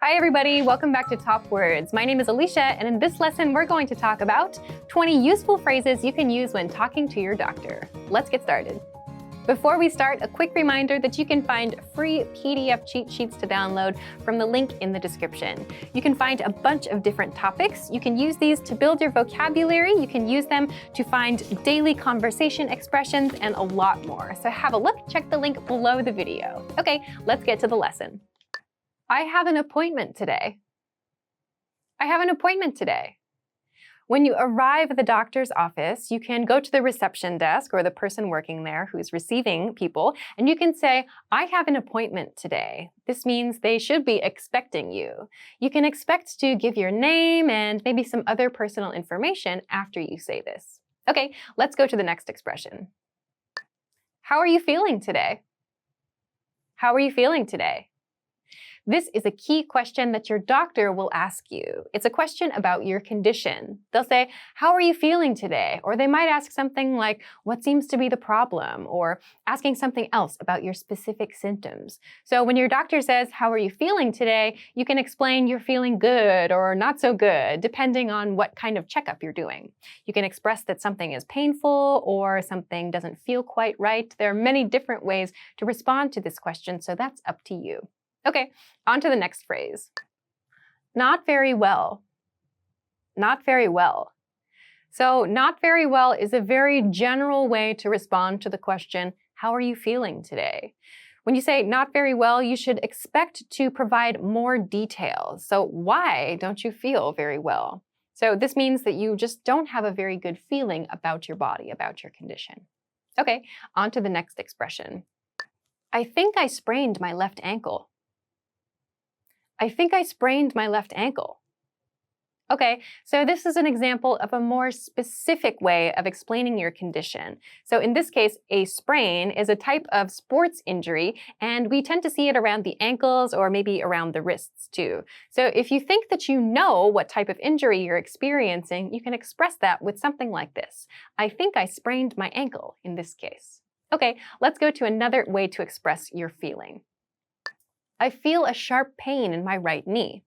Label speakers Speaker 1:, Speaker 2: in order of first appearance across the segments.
Speaker 1: Hi everybody, welcome back to Top Words. My name is Alicia, and in this lesson we're going to talk about 20 useful phrases you can use when talking to your doctor. Let's get started. Before we start, a quick reminder that you can find free PDF cheat sheets to download from the link in the description. You can find a bunch of different topics. You can use these to build your vocabulary. You can use them to find daily conversation expressions and a lot more. So have a look, check the link below the video. Okay, let's get to the lesson. I have an appointment today. I have an appointment today. When you arrive at the doctor's office, you can go to the reception desk or the person working there who's receiving people, and you can say, I have an appointment today. This means they should be expecting you. You can expect to give your name and maybe some other personal information after you say this. Okay, let's go to the next expression. How are you feeling today? How are you feeling today? This is a key question that your doctor will ask you. It's a question about your condition. They'll say, how are you feeling today? Or they might ask something like, what seems to be the problem? Or asking something else about your specific symptoms. So when your doctor says, how are you feeling today? You can explain you're feeling good or not so good, depending on what kind of checkup you're doing. You can express that something is painful or something doesn't feel quite right. There are many different ways to respond to this question, so that's up to you. Okay, on to the next phrase. Not very well. Not very well. So not very well is a very general way to respond to the question, how are you feeling today? When you say not very well, you should expect to provide more details. So why don't you feel very well? So this means that you just don't have a very good feeling about your body, about your condition. Okay, on to the next expression. I think I sprained my left ankle. I think I sprained my left ankle. Okay, so this is an example of a more specific way of explaining your condition. So in this case, a sprain is a type of sports injury, and we tend to see it around the ankles or maybe around the wrists too. So if you think that you know what type of injury you're experiencing, you can express that with something like this. I think I sprained my ankle in this case. Okay, let's go to another way to express your feeling. I feel a sharp pain in my right knee.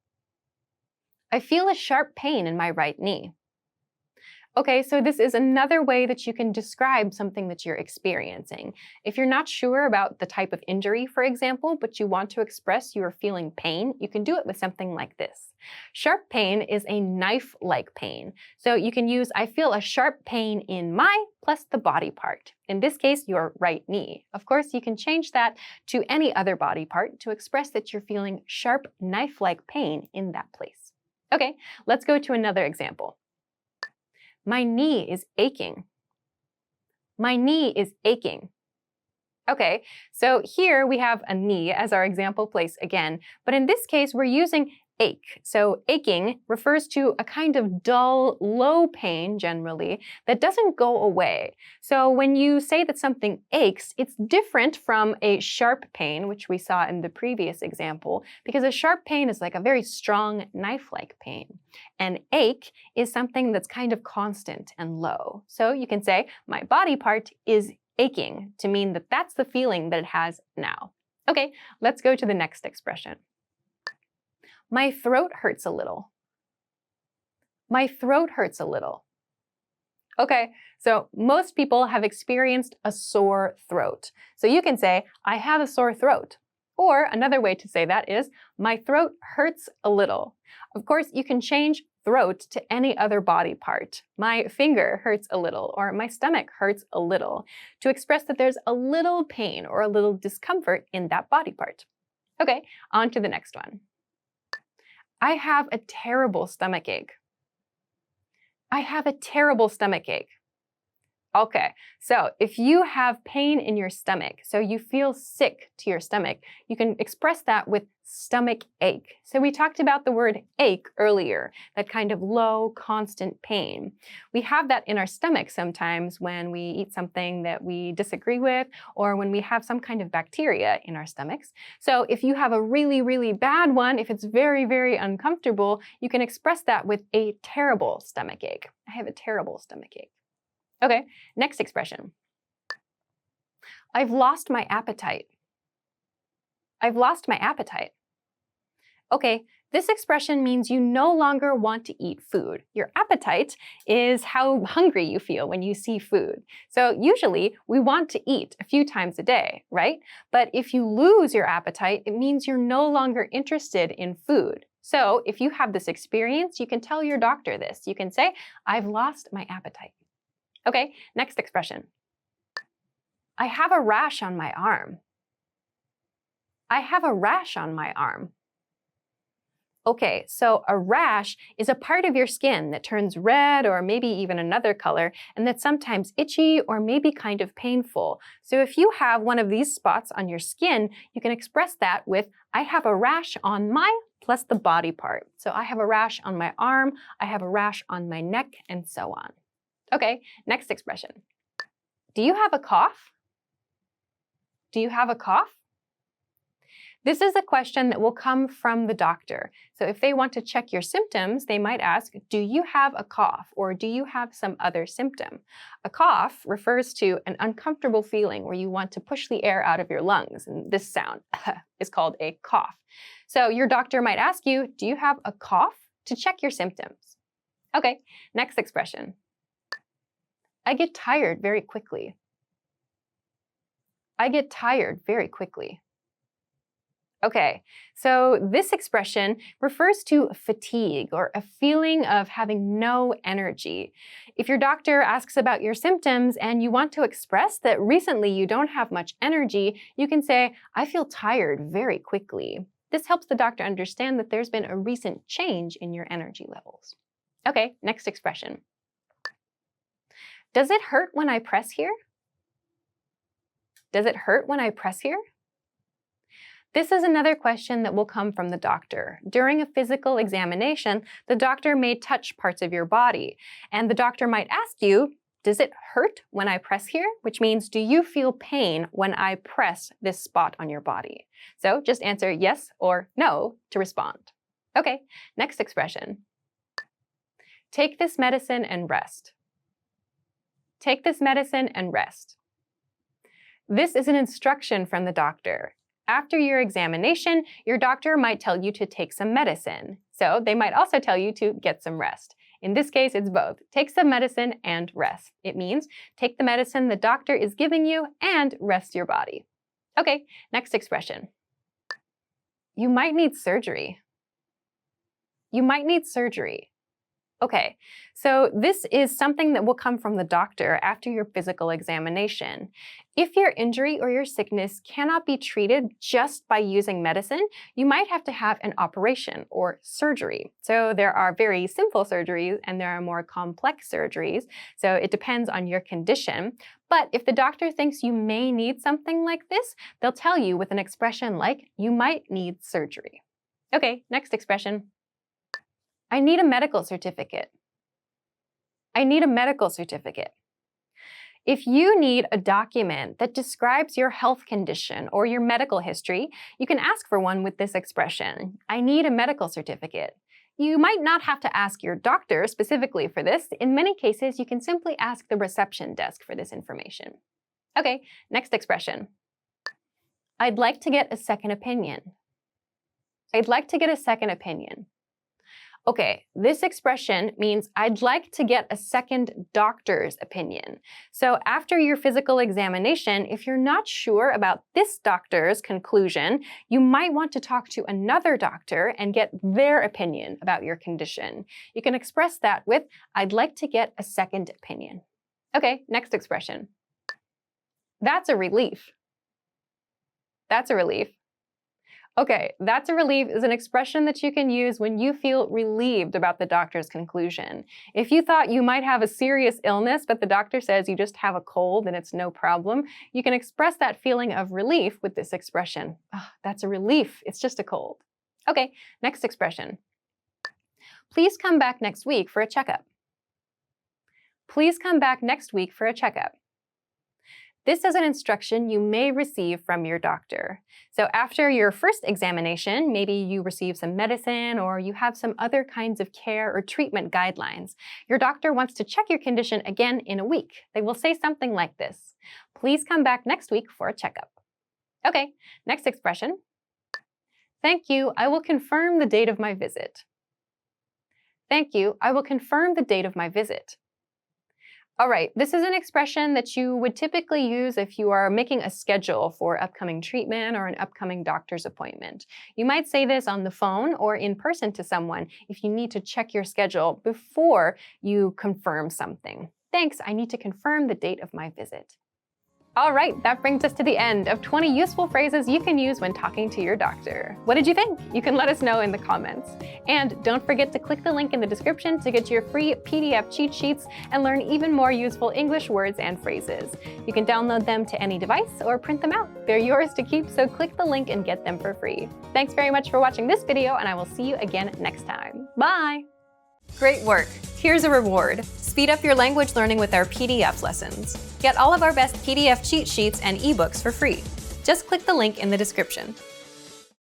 Speaker 1: I feel a sharp pain in my right knee. Okay, so this is another way that you can describe something that you're experiencing. If you're not sure about the type of injury, for example, but you want to express you are feeling pain, you can do it with something like this. Sharp pain is a knife-like pain. So you can use I feel a sharp pain in my plus the body part. In this case, your right knee. Of course, you can change that to any other body part to express that you're feeling sharp knife-like pain in that place. Okay, let's go to another example. My knee is aching. My knee is aching. Okay, so here we have a knee as our example place again, but in this case we're using ache. So aching refers to a kind of dull, low pain generally that doesn't go away. So when you say that something aches, it's different from a sharp pain, which we saw in the previous example, because a sharp pain is like a very strong knife-like pain. An ache is something that's kind of constant and low. So you can say, my body part is aching to mean that that's the feeling that it has now. Okay, let's go to the next expression. My throat hurts a little. My throat hurts a little. Okay, so most people have experienced a sore throat. So you can say, I have a sore throat. Or another way to say that is, my throat hurts a little. Of course, you can change throat to any other body part. My finger hurts a little, or my stomach hurts a little, to express that there's a little pain or a little discomfort in that body part. Okay, on to the next one. I have a terrible stomach ache. I have a terrible stomach ache. Okay, so if you have pain in your stomach, so you feel sick to your stomach, you can express that with stomach ache. So we talked about the word ache earlier, that kind of low, constant pain. We have that in our stomach sometimes when we eat something that we disagree with or when we have some kind of bacteria in our stomachs. So if you have a really, really bad one, if it's very, very uncomfortable, you can express that with a terrible stomach ache. I have a terrible stomach ache. Okay, next expression. I've lost my appetite. I've lost my appetite. Okay, This expression means you no longer want to eat food. Your appetite is how hungry you feel when you see food. So usually we want to eat a few times a day, right? But if you lose your appetite, it means you're no longer interested in food. So if you have this experience, you can tell your doctor this. You can say, I've lost my appetite. Okay, next expression. I have a rash on my arm. I have a rash on my arm. Okay, so a rash is a part of your skin that turns red or maybe even another color, and that's sometimes itchy or maybe kind of painful. So if you have one of these spots on your skin, you can express that with, I have a rash on my, plus the body part. So I have a rash on my arm, I have a rash on my neck, and so on. Okay, next expression. Do you have a cough? Do you have a cough? This is a question that will come from the doctor. So if they want to check your symptoms, they might ask, do you have a cough or do you have some other symptom? A cough refers to an uncomfortable feeling where you want to push the air out of your lungs, and this sound is called a cough. So your doctor might ask you, do you have a cough, to check your symptoms? Okay, next expression. I get tired very quickly. I get tired very quickly. Okay, so this expression refers to fatigue or a feeling of having no energy. If your doctor asks about your symptoms and you want to express that recently you don't have much energy, you can say, I feel tired very quickly. This helps the doctor understand that there's been a recent change in your energy levels. Okay, next expression. Does it hurt when I press here? Does it hurt when I press here? This is another question that will come from the doctor. During a physical examination, the doctor may touch parts of your body, and the doctor might ask you, does it hurt when I press here? Which means, do you feel pain when I press this spot on your body? So just answer yes or no to respond. Okay, next expression. Take this medicine and rest. Take this medicine and rest. This is an instruction from the doctor. After your examination, your doctor might tell you to take some medicine. So they might also tell you to get some rest. In this case, it's both. Take some medicine and rest. It means take the medicine the doctor is giving you and rest your body. Okay, next expression. You might need surgery. You might need surgery. Okay, so this is something that will come from the doctor after your physical examination. If your injury or your sickness cannot be treated just by using medicine, you might have to have an operation or surgery. So there are very simple surgeries and there are more complex surgeries. So it depends on your condition. But if the doctor thinks you may need something like this, they'll tell you with an expression like, you might need surgery. Okay, next expression. I need a medical certificate. I need a medical certificate. If you need a document that describes your health condition or your medical history, you can ask for one with this expression. I need a medical certificate. You might not have to ask your doctor specifically for this. In many cases, you can simply ask the reception desk for this information. Okay, next expression. I'd like to get a second opinion. I'd like to get a second opinion. Okay, this expression means I'd like to get a second doctor's opinion. So after your physical examination, if you're not sure about this doctor's conclusion, you might want to talk to another doctor and get their opinion about your condition. You can express that with, I'd like to get a second opinion. Okay, next expression. That's a relief. That's a relief. Okay, that's a relief is an expression that you can use when you feel relieved about the doctor's conclusion. If you thought you might have a serious illness, but the doctor says you just have a cold and it's no problem, you can express that feeling of relief with this expression. Oh, that's a relief, it's just a cold. Okay, next expression. Please come back next week for a checkup. Please come back next week for a checkup. This is an instruction you may receive from your doctor. So after your first examination, maybe you receive some medicine or you have some other kinds of care or treatment guidelines. Your doctor wants to check your condition again in a week. They will say something like this. Please come back next week for a checkup. Okay, next expression. Thank you, I will confirm the date of my visit. Thank you, I will confirm the date of my visit. All right, this is an expression that you would typically use if you are making a schedule for upcoming treatment or an upcoming doctor's appointment. You might say this on the phone or in person to someone if you need to check your schedule before you confirm something. Thanks, I need to confirm the date of my visit. All right, that brings us to the end of 20 useful phrases you can use when talking to your doctor. What did you think? You can let us know in the comments. And don't forget to click the link in the description to get your free PDF cheat sheets and learn even more useful English words and phrases. You can download them to any device or print them out. They're yours to keep, so click the link and get them for free. Thanks very much for watching this video, and I will see you again next time. Bye! Great work! Here's a reward. Speed up your language learning with our PDF lessons. Get all of our best PDF cheat sheets and ebooks for free. Just click the link in the description.